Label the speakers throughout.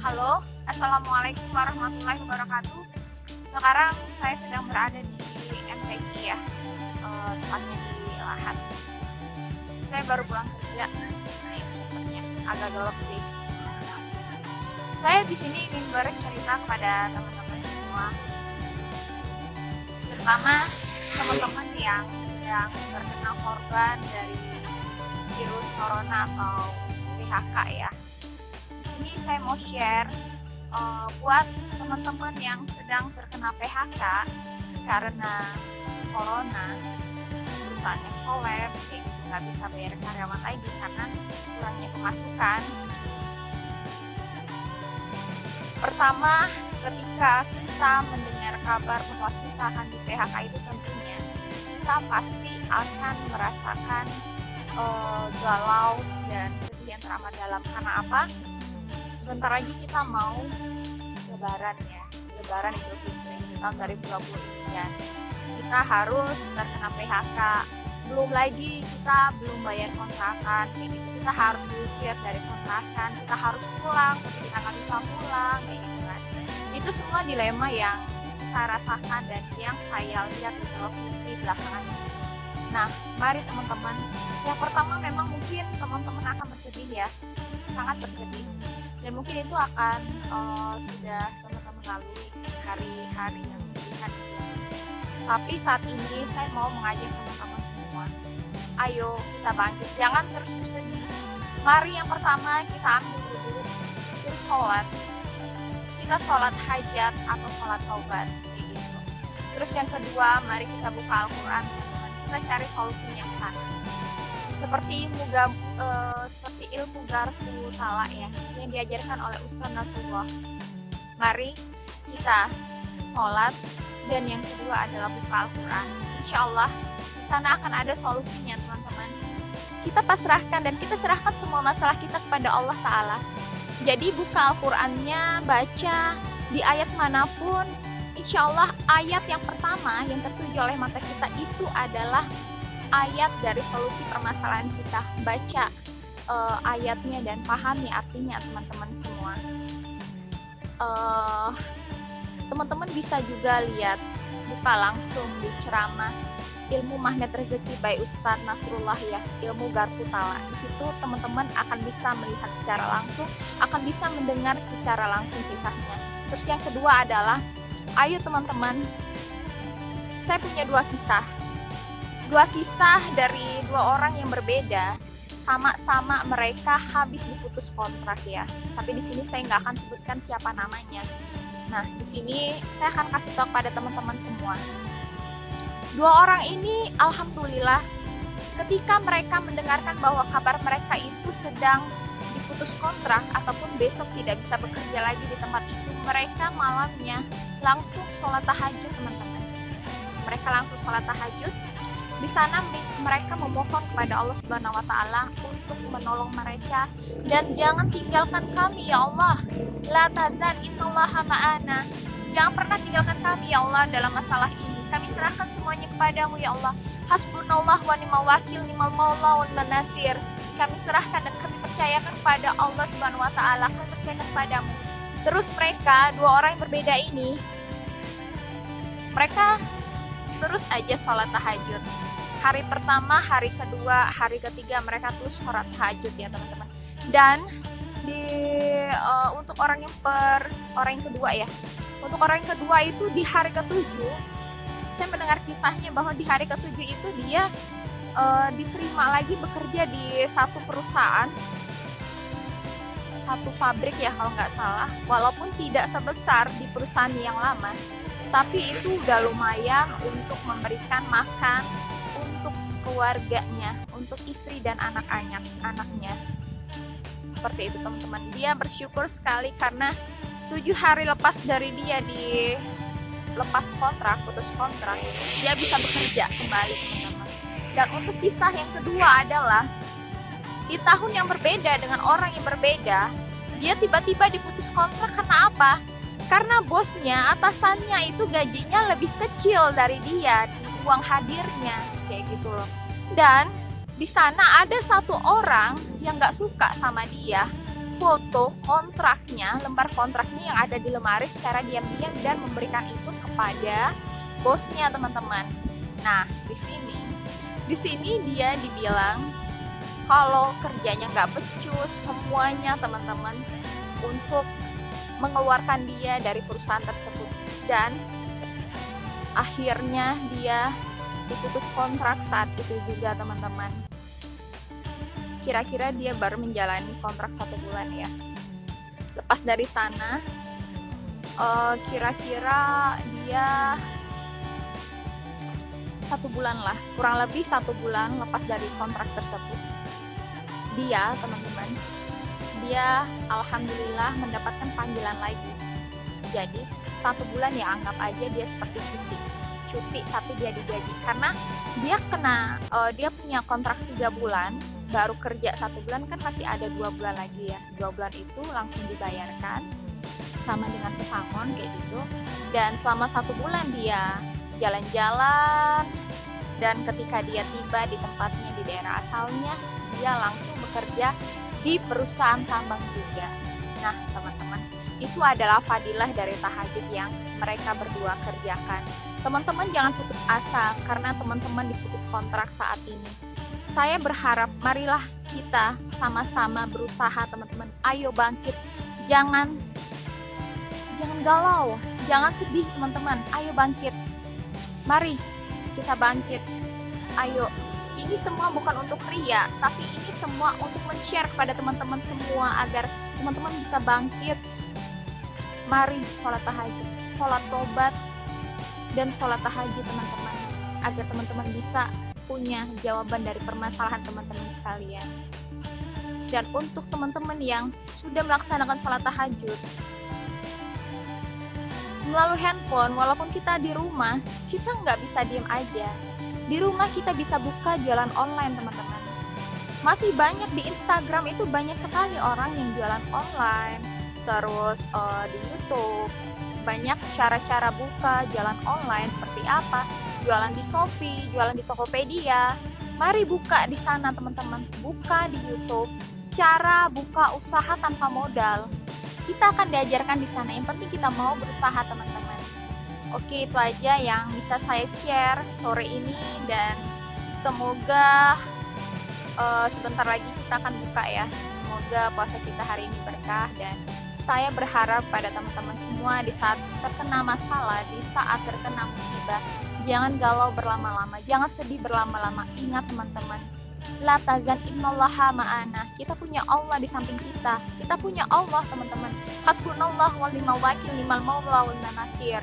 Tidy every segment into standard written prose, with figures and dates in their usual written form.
Speaker 1: Halo, Assalamualaikum warahmatullahi wabarakatuh. Sekarang saya sedang berada di MTQ ya, tepatnya di Lahat. Saya baru pulang kerja, tepatnya agak gelap sih. Saya di sini ingin bercerita kepada teman-teman semua, terutama teman-teman yang sedang terkena korban dari virus corona atau PHK ya. Di sini saya mau share buat teman-teman yang sedang terkena PHK karena corona, perusahaannya kolaps, nggak bisa bayar karyawan lagi karena kurangnya pemasukan. Pertama, ketika kita mendengar kabar bahwa kita akan di PHK itu tentunya kita pasti akan merasakan galau dan sedih yang teramat dalam. Karena apa? Sebentar lagi kita mau lebaran ya, lebaran Idul Fitri tahun 2020 dan kita harus terkena PHK. Belum lagi kita belum bayar kontrakan, kayak gitu kita harus diusir dari kontrakan, kita harus pulang tapi kita nggak bisa pulang kayak gitu kan. Itu semua dilema yang kita rasakan dan yang saya lihat di televisi belakangan ini. Nah, mari teman-teman, yang pertama memang mungkin teman-teman akan bersedih ya, sangat bersedih, dan mungkin itu akan sudah teman-teman lalui hari-hari yang pilihan. Tapi saat ini saya mau mengajak teman-teman semua, ayo kita bangkit, jangan terus bersedih. Mari yang pertama kita ambil wudhu, terus sholat, kita sholat hajat atau sholat taubat kayak gitu. Terus yang kedua, mari kita buka Al-Quran, kita cari solusinya di sana. Seperti ilmu Garfu Tala ya, yang diajarkan oleh Ustaz Nasrullah. Mari kita sholat, dan yang kedua adalah buka Al-Quran. Insya Allah di sana akan ada solusinya teman-teman. Kita pasrahkan dan kita serahkan semua masalah kita kepada Allah Ta'ala. Jadi buka Al-Qurannya, baca di ayat manapun, insya Allah ayat yang pertama yang tertuju oleh mata kita itu adalah ayat dari solusi permasalahan kita. Baca ayatnya dan pahami artinya teman-teman semua. Teman-teman bisa juga lihat, buka langsung di ceramah Ilmu Magnet Rezeki by Ustaz Nasrullah ya, ilmu Garfu Tala. Di situ teman-teman akan bisa melihat secara langsung, akan bisa mendengar secara langsung kisahnya. Terus yang kedua adalah, ayo teman-teman, saya punya dua kisah dari dua orang yang berbeda. Sama-sama mereka habis diputus kontrak ya. Tapi di sini saya nggak akan sebutkan siapa namanya. Nah, di sini saya akan kasih tahu pada teman-teman semua. Dua orang ini alhamdulillah ketika mereka mendengarkan bahwa kabar mereka itu sedang diputus kontrak ataupun besok tidak bisa bekerja lagi di tempat itu, mereka malamnya langsung sholat tahajud teman-teman. Mereka langsung sholat tahajud. Di sana mereka memohon kepada Allah Subhanahu wa Ta'ala untuk menolong mereka, dan jangan tinggalkan kami ya Allah. La tazan innallaha ma'ana. Jangan pernah tinggalkan kami ya Allah dalam masalah ini. Kami serahkan semuanya kepadamu ya Allah. Hasbunallah wa ni'mal wakil, ni'mal maula wa ni'man nasir. Kami serahkan dan kami percayakan kepada Allah Subhanahu wa Ta'ala. Kami percayakan kepadamu. Terus mereka, dua orang yang berbeda ini, mereka terus aja sholat tahajud. Hari pertama, hari kedua, hari ketiga mereka terus sholat tahajud ya teman-teman. Dan untuk orang yang kedua ya, untuk orang yang kedua itu di hari ketujuh, saya mendengar kisahnya bahwa di hari ketujuh itu dia diterima lagi bekerja di satu perusahaan, satu pabrik ya kalau nggak salah. Walaupun tidak sebesar di perusahaan yang lama, tapi itu udah lumayan untuk memberikan makan untuk keluarganya, untuk istri dan anak-anaknya. Seperti itu teman-teman. Dia bersyukur sekali karena 7 hari lepas dari dia di lepas kontrak, putus kontrak, dia bisa bekerja kembali teman-teman. Dan untuk kisah yang kedua adalah di tahun yang berbeda dengan orang yang berbeda, dia tiba-tiba diputus kontrak karena apa? Karena bosnya, atasannya itu gajinya lebih kecil dari dia di uang hadirnya, kayak gitu loh. Dan di sana ada satu orang yang nggak suka sama dia, memfoto kontraknya, lembar kontraknya yang ada di lemari secara diam-diam dan memberikan itu kepada bosnya, teman-teman. Nah, di sini dia dibilang kalau kerjanya nggak becus semuanya, teman-teman, untuk mengeluarkan dia dari perusahaan tersebut. Dan akhirnya dia diputus kontrak saat itu juga, teman-teman. Kira-kira dia baru menjalani kontrak 1 bulan ya. Lepas dari sana, kira-kira dia 1 bulan lah, kurang lebih 1 bulan lepas dari kontrak tersebut, dia, teman-teman, dia alhamdulillah mendapatkan panggilan lagi. Jadi 1 bulan ya, anggap aja dia seperti cuti tapi dia digaji, karena dia dia punya kontrak 3 bulan, baru kerja 1 bulan, kan masih ada 2 bulan lagi ya. 2 bulan itu langsung dibayarkan sama dengan pesangon kayak gitu. Dan selama 1 bulan dia jalan-jalan, dan ketika dia tiba di tempatnya di daerah asalnya, dia langsung bekerja di perusahaan tambang juga. Nah, teman-teman, itu adalah fadilah dari tahajud yang mereka berdua kerjakan. Teman-teman jangan putus asa karena teman-teman diputus kontrak saat ini. Saya berharap marilah kita sama-sama berusaha, teman-teman. Ayo bangkit, jangan galau, jangan sedih, teman-teman. Ayo bangkit. Mari kita bangkit. Ayo, ini semua bukan untuk ria, tapi ini semua untuk men-share kepada teman-teman semua agar teman-teman bisa bangkit. Mari sholat tahajud, sholat tobat, dan sholat tahajud, teman-teman, agar teman-teman bisa punya jawaban dari permasalahan teman-teman sekalian. Dan untuk teman-teman yang sudah melaksanakan sholat tahajud melalui handphone, walaupun kita di rumah, kita nggak bisa diem aja. Di rumah kita bisa buka jualan online, teman-teman. Masih banyak di Instagram itu, banyak sekali orang yang jualan online. Terus di YouTube banyak cara-cara buka jualan online seperti apa, jualan di Shopee, jualan di Tokopedia. Mari buka di sana, teman-teman. Buka di YouTube cara buka usaha tanpa modal. Kita akan diajarkan di sana. Yang penting kita mau berusaha, teman-teman. Oke, itu aja yang bisa saya share sore ini, dan semoga sebentar lagi kita akan buka ya. Semoga puasa kita hari ini berkah, dan saya berharap pada teman-teman semua di saat terkena masalah, di saat terkena musibah, jangan galau berlama-lama, jangan sedih berlama-lama. Ingat, teman-teman, la tazan innallaha ma'ana. Kita punya Allah di samping kita. Kita punya Allah, teman-teman. Hasbunallah wa ni'mal wakil, ni'mal maula wa ni'man nasir.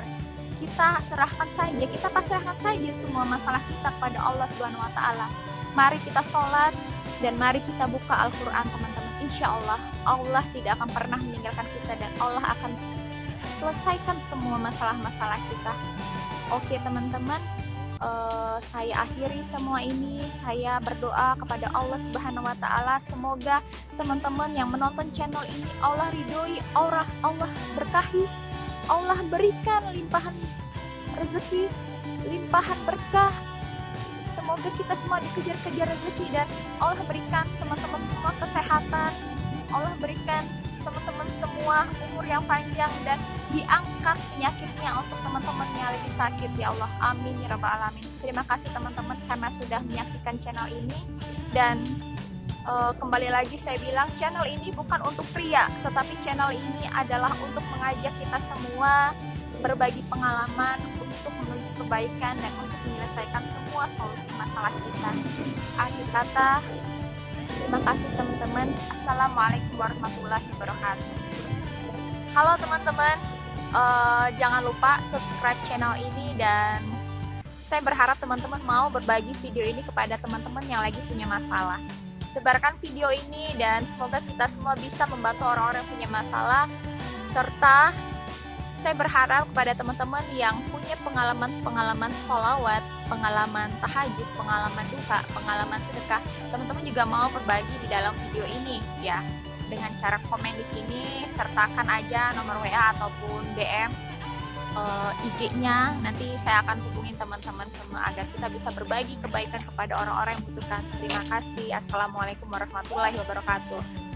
Speaker 1: Kita serahkan saja, kita pasrahkan saja semua masalah kita kepada Allah Subhanahu wa taala. Mari kita sholat dan mari kita buka Al-Qur'an, teman-teman. Insya Allah, Allah tidak akan pernah meninggalkan kita dan Allah akan selesaikan semua masalah-masalah kita. Oke, teman-teman, saya akhiri semua ini. Saya berdoa kepada Allah Subhanahu wa taala, semoga teman-teman yang menonton channel ini Allah ridhoi, Allah berkahi, Allah berikan limpahan rezeki, limpahan berkah. Semoga kita semua dikejar-kejar rezeki, dan Allah berikan teman-teman semua kesehatan, Allah berikan teman-teman semua umur yang panjang, dan diangkat penyakitnya untuk teman-teman yang lagi sakit, ya Allah. Amin ya rabbal alamin. Terima kasih teman-teman karena sudah menyaksikan channel ini. Dan kembali lagi saya bilang, channel ini bukan untuk pria, tetapi channel ini adalah untuk mengajak kita semua berbagi pengalaman untuk menuju kebaikan dan untuk menyelesaikan semua solusi masalah kita. Akhir kata, terima kasih teman-teman. Assalamualaikum warahmatullahi wabarakatuh. Halo teman-teman, jangan lupa subscribe channel ini, dan saya berharap teman-teman mau berbagi video ini kepada teman-teman yang lagi punya masalah. Sebarkan video ini dan semoga kita semua bisa membantu orang-orang yang punya masalah. Serta saya berharap kepada teman-teman yang punya pengalaman sholawat, pengalaman tahajud, pengalaman duha, pengalaman sedekah, teman-teman juga mau berbagi di dalam video ini ya, dengan cara komen di sini, sertakan aja nomor WA ataupun DM IG-nya. Nanti saya akan hubungin teman-teman semua agar kita bisa berbagi kebaikan kepada orang-orang yang membutuhkan. Terima kasih. Assalamualaikum warahmatullahi wabarakatuh.